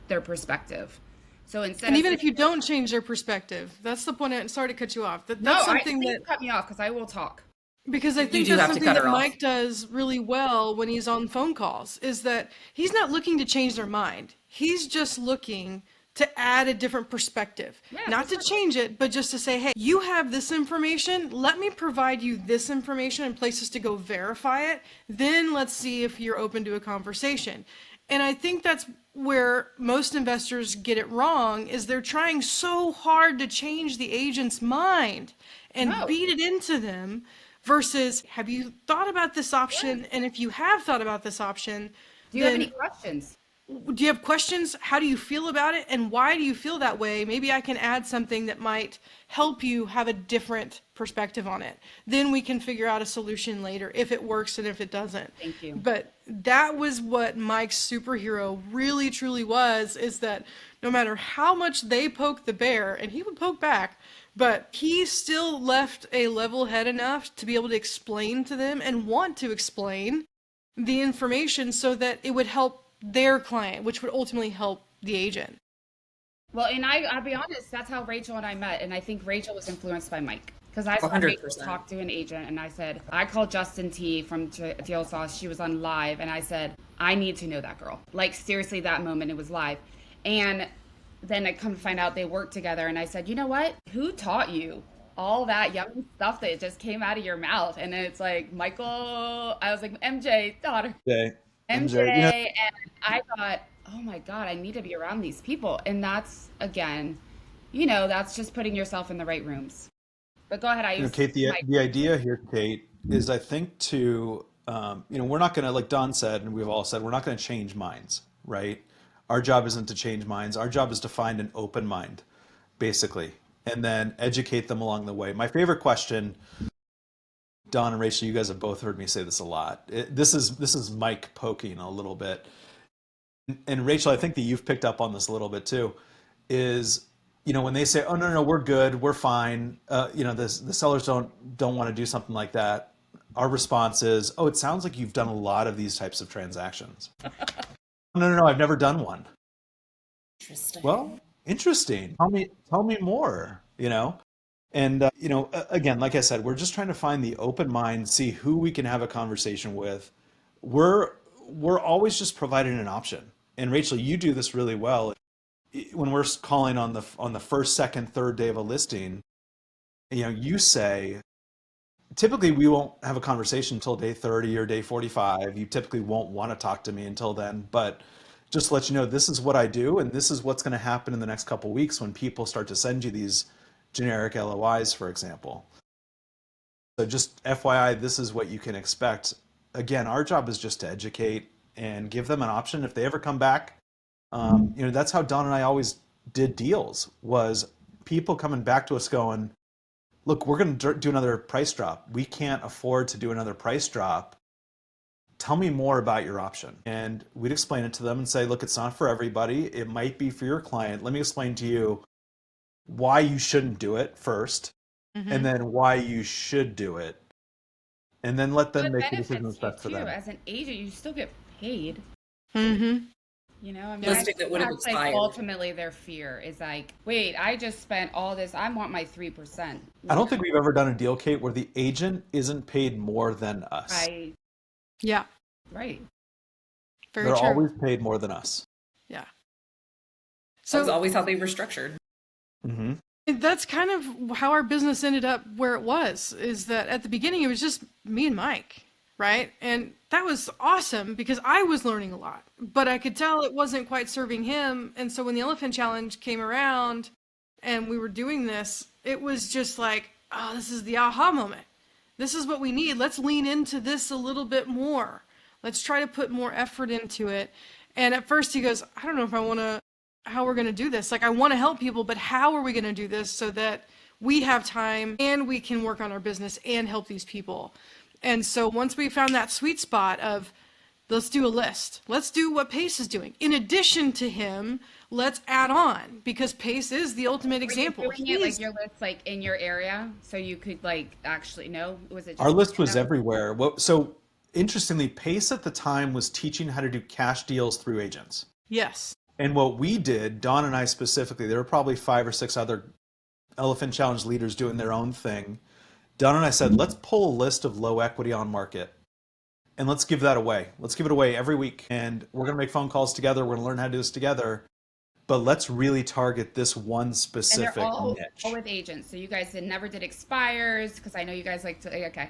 their perspective. So even if you don't change their perspective, that's the point. Sorry to cut you off. That's something that cut me off because I will talk. Because I think that's something that Mike does really well when he's on phone calls, is that he's not looking to change their mind. He's just looking to add a different perspective, not to change it, but just to say, hey, you have this information. Let me provide you this information and places to go verify it. Then let's see if you're open to a conversation. And I think that's where most investors get it wrong, is they're trying so hard to change the agent's mind and beat it into them versus, have you thought about this option? And if you have thought about this option, do you have any questions? Do you have questions? How do you feel about it? And why do you feel that way? Maybe I can add something that might help you have a different perspective on it. Then we can figure out a solution later if it works and if it doesn't. Thank you. But that was what Mike's superhero really truly was, is that no matter how much they poke the bear, and he would poke back, but he still left a level head enough to be able to explain to them and want to explain the information so that it would help their client, which would ultimately help the agent. Well, and I'll be honest, that's how Rachel and I met. And I think Rachel was influenced by Mike. Because I saw 100%. Rachel talk to an agent and I said, I called Justin T from Deal Sauce. She was on live. And I said, I need to know that girl. Like seriously, that moment it was live. And then I come to find out they worked together. And I said, you know what? Who taught you all that yummy stuff that just came out of your mouth? And then it's like, Michael, I was like, MJ, daughter. MJ, and I thought, oh my God, I need to be around these people. And that's, again, that's just putting yourself in the right rooms. But go ahead. Kate, the idea here, Kate, is I think we're not going to, like Don said, and we've all said, we're not going to change minds, right? Our job isn't to change minds. Our job is to find an open mind, basically, and then educate them along the way. My favorite question, Don and Rachel, you guys have both heard me say this a lot. This is Mike poking a little bit. And Rachel, I think that you've picked up on this a little bit too, is, when they say, oh, no, we're good, we're fine, the sellers don't want to do something like that. Our response is, oh, it sounds like you've done a lot of these types of transactions. No, I've never done one. Interesting. Well, interesting. Tell me more, And, again, like I said, we're just trying to find the open mind, see who we can have a conversation with. We're always just providing an option. And Rachel, you do this really well. When we're calling on the first, second, third day of a listing, you say, typically we won't have a conversation until day 30 or day 45. You typically won't want to talk to me until then, but just to let you know, this is what I do, and this is what's going to happen in the next couple weeks when people start to send you these generic LOIs, for example. So just FYI, this is what you can expect. Again, our job is just to educate and give them an option if they ever come back. That's how Don and I always did deals, was people coming back to us going, look, we're going to do another price drop. We can't afford to do another price drop. Tell me more about your option. And we'd explain it to them and say, look, it's not for everybody. It might be for your client. Let me explain to you why you shouldn't do it first, and then why you should do it. And then let them It make the decision benefits that's best for you too. them. As an agent, you still get paid. Mm-hmm. You know, I mean, Listing that would have that's like expired. ultimately their fear is like, wait, I just spent all this. I want my 3%. I don't think we've ever done a deal, Kate, where the agent isn't paid more than us. Yeah. Right. Very They're true. always paid more than us. Yeah. That was So always how they were structured. Mm-hmm. that's kind of how our business ended up where it was, is that at the beginning it was just me and Mike, right? And that was awesome because I was learning a lot, but I could tell it wasn't quite serving him. And so when the Elephant Challenge came around and we were doing this, it was just like, oh, this is the aha moment. This is what we need. Let's lean into this a little bit more. Let's try to put more effort into it. And at first he goes, I don't know if I want to, how we're going to do this. Like, I want to help people, but how are we going to do this so that we have time and we can work on our business and help these people? And so once we found that sweet spot of, let's do a list. Let's do what Pace is doing. In addition to him, let's add on, because Pace is the ultimate example. Were you doing it like your list, like in your area, so you could like actually know? Was it just Our list was everywhere. So interestingly, Pace at the time was teaching how to do cash deals through agents. Yes. And what we did, Don and I specifically, there were probably 5 or 6 other Elephant Challenge leaders doing their own thing. Don and I said, let's pull a list of low equity on market and let's give that away. Let's give it away every week. And we're going to make phone calls together. We're going to learn how to do this together. But let's really target this one specific and they're all niche. with agents. So you guys never did expires, because I know you guys like to. Okay.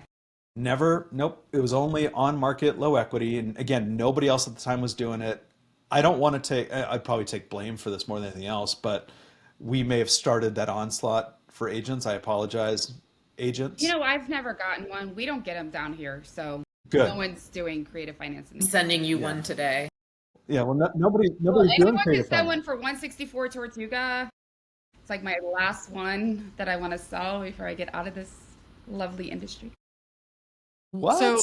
Never. Nope. It was only on market, low equity. And again, nobody else at the time was doing it. I don't want to take, I'd probably take blame for this more than anything else, but we may have started that onslaught for agents. I apologize, agents. You know, I've never gotten one. We don't get them down here, so Good. no one's doing creative financing. Sending you one today. Yeah, well, nobody's Well, doing anyone can creative sell finance. one for 164 Tortuga. It's like my last one that I want to sell before I get out of this lovely industry. What? So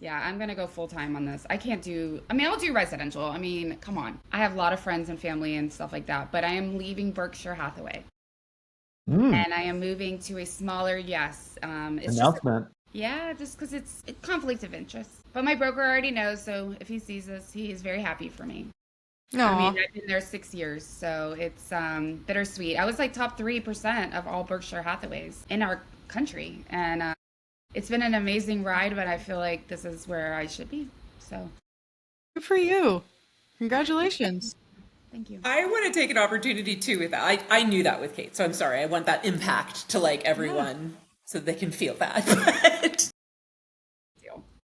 Yeah, I'm going to go full time on this. I can't do, I mean, I'll do residential. I mean, come on. I have a lot of friends and family and stuff like that, but I am leaving Berkshire Hathaway. And I am moving to a smaller, it's Announcement. just because it's conflict of interest. But my broker already knows, so if he sees this, he is very happy for me. no. I mean, I've been there 6 years, so it's bittersweet. I was like top 3% of all Berkshire Hathaways in our country, and it's been an amazing ride, but I feel like this is where I should be. So, Good for you. Congratulations. thank you. I want to take an opportunity too with that. I knew that with Kate, so I'm sorry. I want that impact to like everyone so they can feel that.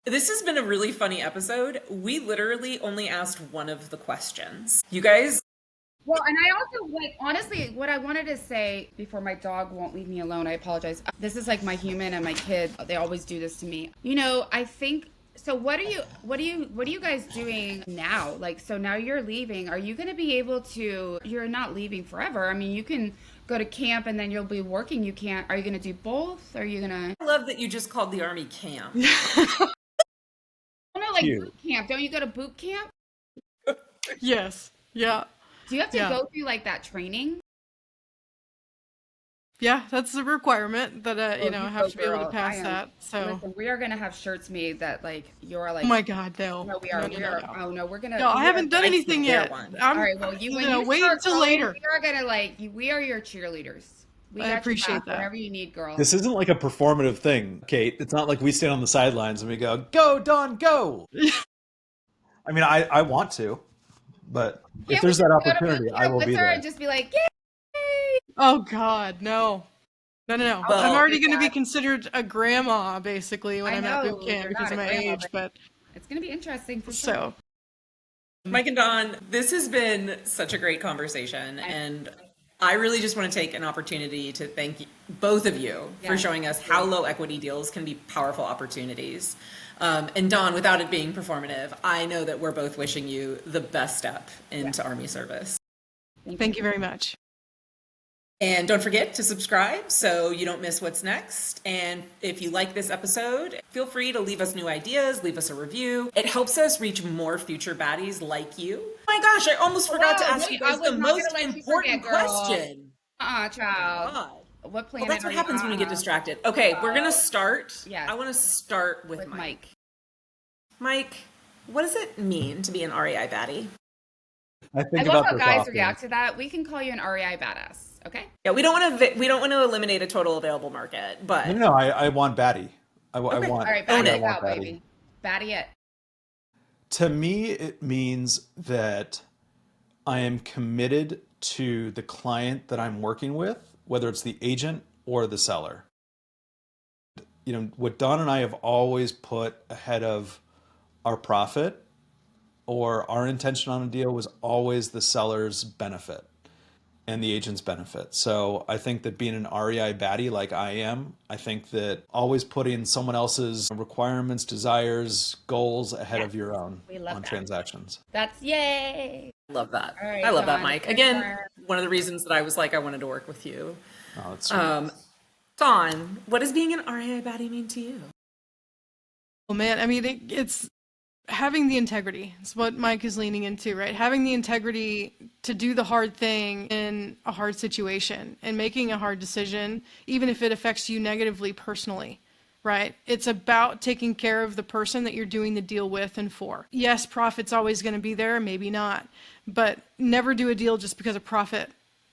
But this has been a really funny episode. We literally only asked one of the questions. You guys. Well, and I also, like, honestly, what I wanted to say before my dog won't leave me alone, I apologize. This is like my human and my kid. They always do this to me. You know, I think, so what are you guys doing now? Like, so now you're leaving. Are you going to be able to, you're not leaving forever. I mean, you can go to camp and then you'll be working. Are you going to do both? Are you going to? I love that you just called the Army camp. Oh, no, like Cute. boot camp. Don't you go to boot camp? Yes. Yeah. Do you have to Yeah. go through like that training? Yeah, that's a requirement that I You have go, to be able to girl. pass I am- that. So, Listen, we are going to have shirts made that like, you're like, oh my God, no. no, we are. No, we no, are. no. Oh no, we're gonna. No, I haven't done I anything can't wear yet. one. I'm All right, well, when you wait start until going, later. We are gonna we are your cheerleaders. We I got your appreciate back, that. Whatever you need, girl. This isn't like a performative thing, Kate. It's not like we stand on the sidelines and we go, Don, go. I mean, I want to, but if Can't there's we that just go to opportunity, boot I camp will with be her there. and just be like, yay! Oh God, no. No. Well, I'm already going to be considered a grandma, basically, when I'm at boot camp you're because not of a my grandma, age, but it's going to be interesting for sure. so. Mike and Don, this has been such a great conversation, and I really just want to take an opportunity to thank both of you for showing us how low equity deals can be powerful opportunities. And Don, without it being performative, I know that we're both wishing you the best step into Army service. Thank you very much. And don't forget to subscribe so you don't miss what's next. And if you like this episode, feel free to leave us new ideas, leave us a review. It helps us reach more future baddies like you. Oh my gosh, I almost forgot to ask you guys the most important question. Child. God. What planet Well, that's what are you happens when you get on? distracted. Okay, we're going to start. Yes. I want to start with Mike. Mike, what does it mean to be an REI baddie? I I think love about how this guys often. react to that. We can call you an REI badass. Okay. Yeah, we don't want to eliminate a total available market, but No, I want Batty. I want. All right, Own batty it. it out, baby. Batty it. To me, it means that I am committed to the client that I'm working with, whether it's the agent or the seller. You know, what Don and I have always put ahead of our profit or our intention on a deal was always the seller's benefit and the agent's benefit. So I think that being an REI baddie like I am, I think that always putting someone else's requirements, desires, goals ahead of your own We love on that. transactions. That's yay. love that. All right, I love that, Dawn, Mike. your Again, turn. one of the reasons that I was like, I wanted to work with you. Oh, that's sweet. Dawn, what does being an REI baddie mean to you? Well, man, I mean, it's having the integrity. It's what Mike is leaning into, right? Having the integrity to do the hard thing in a hard situation and making a hard decision, even if it affects you negatively personally, right? It's about taking care of the person that you're doing the deal with and for. Yes, profit's always going to be there, maybe not, but never do a deal just because of profit.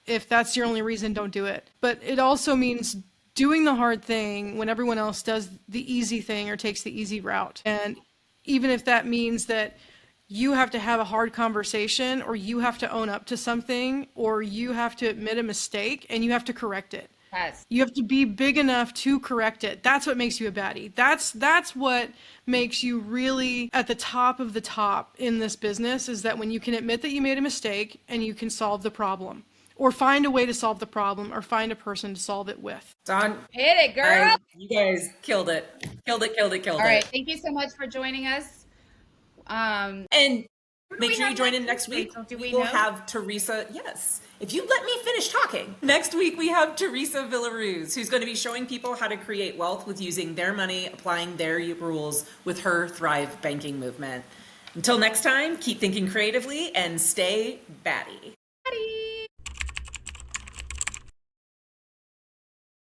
If that's your only reason, don't do it. But it also means doing the hard thing when everyone else does the easy thing or takes the easy route. And even if that means that you have to have a hard conversation or you have to own up to something or you have to admit a mistake and you have to correct it. Yes. You have to be big enough to correct it. That's what makes you a baddie. That's what makes you really at the top of the top in this business, is that when you can admit that you made a mistake and you can solve the problem or find a way to solve the problem or find a person to solve it with. Dawn, Hit it, girl. you guys killed it. Killed it. All right. Thank you so much for joining us. And make we sure you have join in next next week. week? Do We we will know? have Teresa. Yes. If you let me finish talking. Next week, we have Teresa Villaruz, who's going to be showing people how to create wealth with using their money, applying their rules with her Thrive banking movement. Until next time, keep thinking creatively and stay batty.